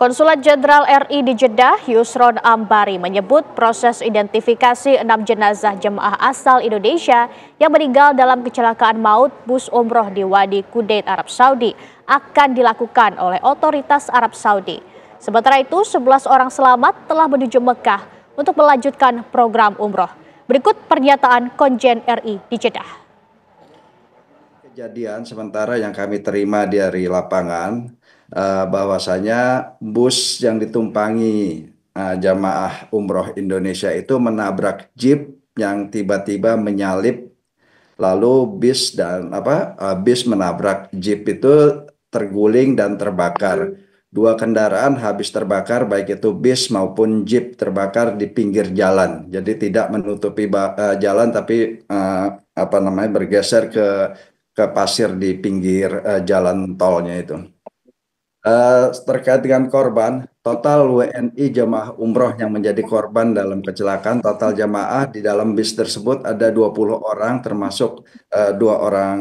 Konsulat Jenderal RI di Jeddah, Yusron Ambari, menyebut proses identifikasi 6 jenazah jemaah asal Indonesia yang meninggal dalam kecelakaan maut bus umroh di Wadi Kudait, Arab Saudi akan dilakukan oleh otoritas Arab Saudi. Sementara itu, 11 orang selamat telah menuju Mekah untuk melanjutkan program umroh. Berikut pernyataan Konjen RI di Jeddah. Kejadian sementara yang kami terima dari lapangan, bahwasanya bus yang ditumpangi jamaah umroh Indonesia itu menabrak jeep yang tiba-tiba menyalip, lalu bis menabrak jeep itu terguling dan terbakar. Dua kendaraan habis terbakar, baik itu bis maupun jeep terbakar di pinggir jalan. Jadi tidak menutupi jalan, tapi bergeser ke pasir di pinggir jalan tolnya itu. Terkait dengan korban, total WNI jemaah umroh yang menjadi korban dalam kecelakaan, total jemaah di dalam bis tersebut ada 20 orang, termasuk 2 orang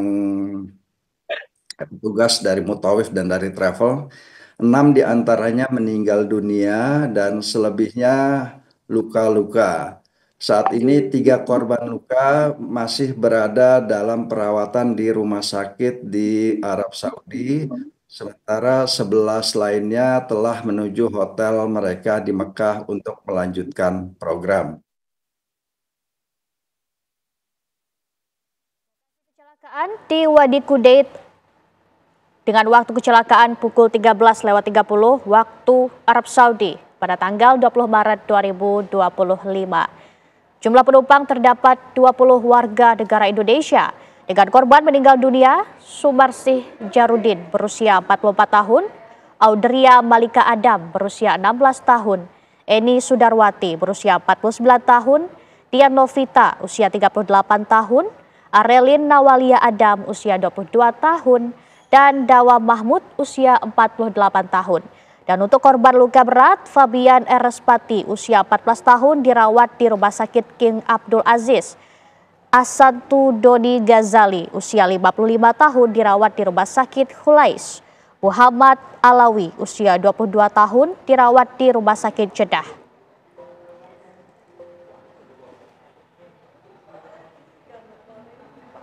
petugas dari Mutawif dan dari travel. 6 diantaranya meninggal dunia dan selebihnya luka-luka. Saat ini 3 korban luka masih berada dalam perawatan di rumah sakit di Arab Saudi, sementara 11 lainnya telah menuju hotel mereka di Mekah untuk melanjutkan program. Kecelakaan di Wadi Kudait dengan waktu kecelakaan pukul 13.30 waktu Arab Saudi pada tanggal 20 Maret 2025. Jumlah penumpang terdapat 20 warga negara Indonesia. Dengan korban meninggal dunia, Sumarsih Jarudin berusia 44 tahun, Audria Malika Adam berusia 16 tahun, Eni Sudarwati berusia 49 tahun, Dian Novita usia 38 tahun, Arelin Nawalia Adam usia 22 tahun, dan Dawa Mahmud usia 48 tahun. Dan untuk korban luka berat, Fabian Erespati usia 14 tahun dirawat di Rumah Sakit King Abdul Aziz. Asantu Doni Ghazali usia 55 tahun dirawat di Rumah Sakit Hulais. Muhammad Alawi usia 22 tahun dirawat di Rumah Sakit Jeddah.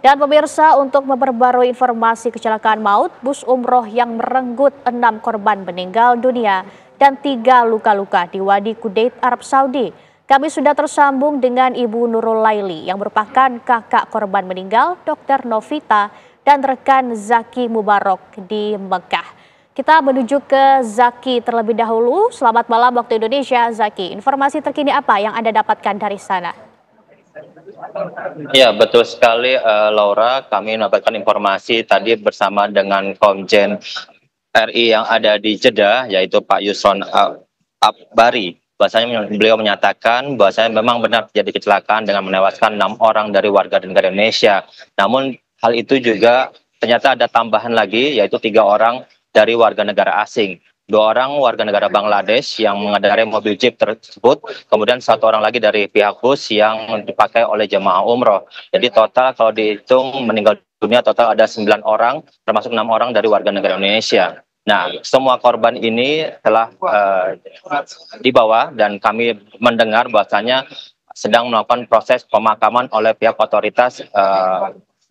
Dan pemirsa, untuk memperbarui informasi kecelakaan maut bus umroh yang merenggut 6 korban meninggal dunia dan 3 luka-luka di Wadi Kudait, Arab Saudi, kami sudah tersambung dengan Ibu Nurul Laili yang merupakan kakak korban meninggal, Dr. Novita, dan rekan Zaki Mubarok di Mekah. Kita menuju ke Zaki terlebih dahulu. Selamat malam waktu Indonesia, Zaki. Informasi terkini apa yang Anda dapatkan dari sana? Ya, betul sekali Laura, kami mendapatkan informasi tadi bersama dengan Komjen RI yang ada di Jeddah, yaitu Pak Yusron Ambari. Bahasanya beliau menyatakan bahwasanya memang benar terjadi kecelakaan dengan menewaskan 6 orang dari warga negara Indonesia. Namun hal itu juga ternyata ada tambahan lagi, yaitu 3 orang dari warga negara asing. 2 orang warga negara Bangladesh yang mengendarai mobil jeep tersebut, kemudian 1 orang lagi dari pihak bus yang dipakai oleh jemaah umroh. Jadi total kalau dihitung meninggal dunia total ada 9 orang, termasuk 6 orang dari warga negara Indonesia. Nah, semua korban ini telah dibawa dan kami mendengar bahwasanya sedang melakukan proses pemakaman oleh pihak otoritas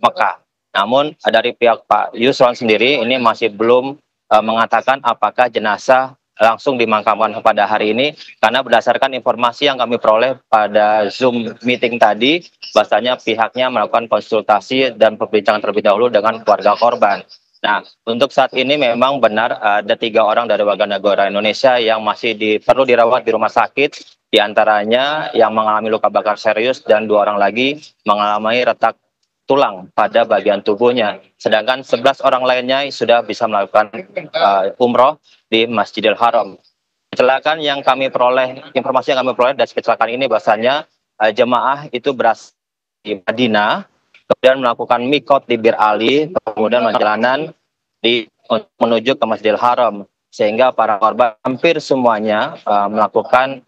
Mekah. Namun dari pihak Pak Yusron sendiri ini masih belum mengatakan apakah jenazah langsung dimakamkan pada hari ini, karena berdasarkan informasi yang kami peroleh pada Zoom meeting tadi, bahwasanya pihaknya melakukan konsultasi dan perbincangan terlebih dahulu dengan keluarga korban. Nah, untuk saat ini memang benar ada 3 orang dari warga negara Indonesia yang masih perlu dirawat di rumah sakit, diantaranya yang mengalami luka bakar serius dan 2 orang lagi mengalami retak tulang pada bagian tubuhnya. Sedangkan 11 orang lainnya sudah bisa melakukan umroh di Masjidil Haram. Kecelakaan yang kami peroleh, informasi yang kami peroleh dari kecelakaan ini bahwasanya jemaah itu berasal di Madinah, kemudian melakukan mikot di Bir Ali, kemudian perjalanan menuju ke Masjidil Haram, sehingga para korban hampir semuanya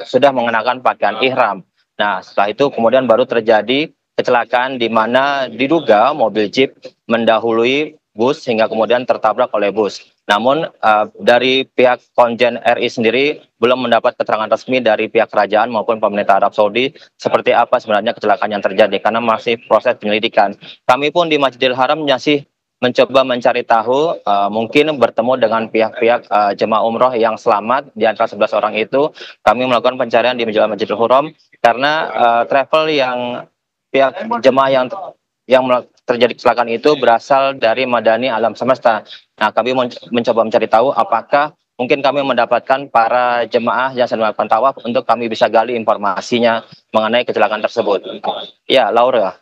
sudah mengenakan pakaian ihram. Nah, setelah itu kemudian baru terjadi kecelakaan di mana diduga mobil jeep mendahului bus hingga kemudian tertabrak oleh bus. Namun dari pihak Konjen RI sendiri belum mendapat keterangan resmi dari pihak kerajaan maupun pemerintah Arab Saudi seperti apa sebenarnya kecelakaan yang terjadi karena masih proses penyelidikan. Kami pun di Masjidil Haram masih mencoba mencari tahu, mungkin bertemu dengan pihak-pihak jemaah umroh yang selamat di antara 11 orang itu. Kami melakukan pencarian di Masjidil Haram karena travel yang pihak jemaah yang terjadi kecelakaan itu berasal dari Madani Alam Semesta. Nah, kami mencoba mencari tahu apakah mungkin kami mendapatkan para jemaah yang sedang melakukan tawaf untuk kami bisa gali informasinya mengenai kecelakaan tersebut. Ya, Laura.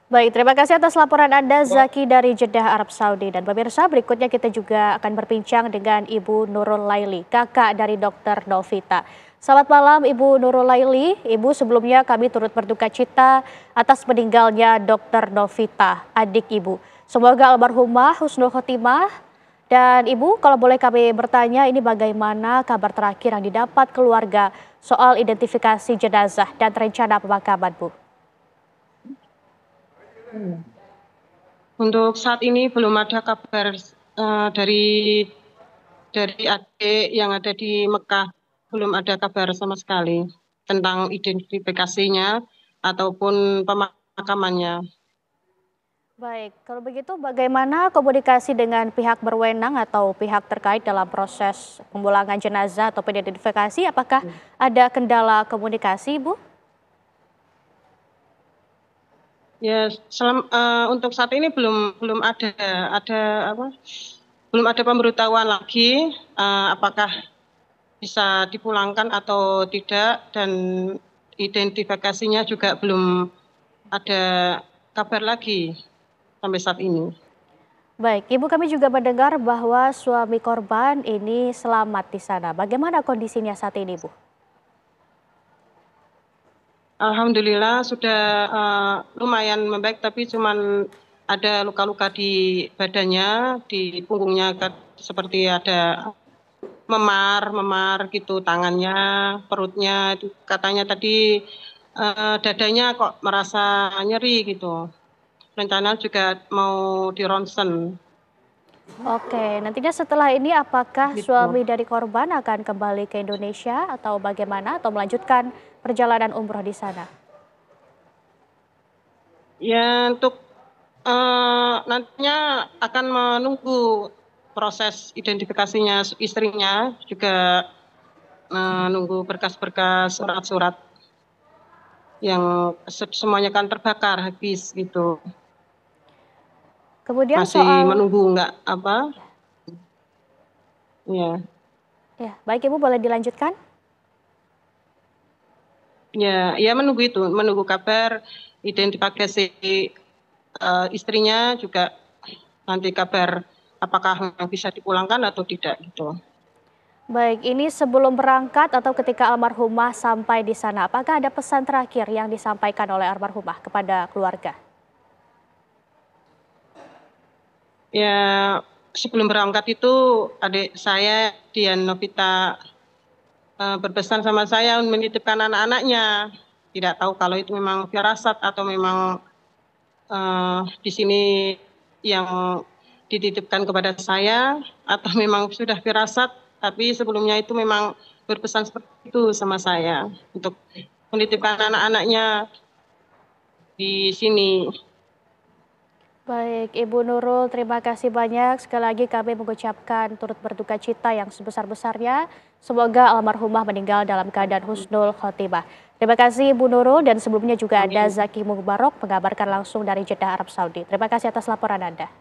Baik, terima kasih atas laporan Anda Zaki dari Jeddah, Arab Saudi. Dan pemirsa, berikutnya kita juga akan berbincang dengan Ibu Nurul Laili, kakak dari Dr. Novita. Selamat malam Ibu Nurul Laili. Ibu, sebelumnya kami turut berduka cita atas meninggalnya Dr. Novita, adik Ibu. Semoga almarhumah husnul khotimah. Dan Ibu, kalau boleh kami bertanya, ini bagaimana kabar terakhir yang didapat keluarga soal identifikasi jenazah dan rencana pemakaman, Bu? Untuk saat ini belum ada kabar dari adik yang ada di Mekah, belum ada kabar sama sekali tentang identifikasinya ataupun pemakamannya. Baik, kalau begitu bagaimana komunikasi dengan pihak berwenang atau pihak terkait dalam proses pemulangan jenazah atau identifikasi? Apakah ada kendala komunikasi, Bu? Ya, untuk saat ini belum ada belum ada pemberitahuan lagi apakah bisa dipulangkan atau tidak, dan identifikasinya juga belum ada kabar lagi sampai saat ini. Baik, Ibu, kami juga mendengar bahwa suami korban ini selamat di sana. Bagaimana kondisinya saat ini, Bu? Alhamdulillah sudah lumayan membaik, tapi cuman ada luka-luka di badannya, di punggungnya seperti ada memar gitu, tangannya, perutnya, itu katanya tadi dadanya kok merasa nyeri gitu. Rencana juga mau di ronsen. Oke, nantinya setelah ini apakah Gitu. suami dari korban akan kembali ke Indonesia atau bagaimana, atau melanjutkan perjalanan umroh di sana? Ya, untuk nantinya akan menunggu proses identifikasinya istrinya, juga menunggu berkas-berkas surat-surat yang semuanya kan terbakar habis gitu. Kemudian Masih soal menunggu nggak apa? Ya, ya, baik Ibu, boleh dilanjutkan? ya menunggu itu, menunggu kabar identifikasi istrinya, juga nanti kabar apakah bisa dipulangkan atau tidak gitu. Baik, ini sebelum berangkat atau ketika almarhumah sampai di sana, apakah ada pesan terakhir yang disampaikan oleh almarhumah kepada keluarga? Ya, sebelum berangkat itu adik saya, Dian Novita, berpesan sama saya menitipkan anak-anaknya. Tidak tahu kalau itu memang firasat atau memang di sini yang dititipkan kepada saya, atau memang sudah firasat, tapi sebelumnya itu memang berpesan seperti itu sama saya untuk menitipkan anak-anaknya di sini. Baik, Ibu Nurul, terima kasih banyak. Sekali lagi kami mengucapkan turut berduka cita yang sebesar-besarnya. Semoga almarhumah meninggal dalam keadaan husnul khotimah. Terima kasih Ibu Nurul, dan sebelumnya juga ada Zaki Mubarok mengabarkan langsung dari Jeddah, Arab Saudi. Terima kasih atas laporan Anda.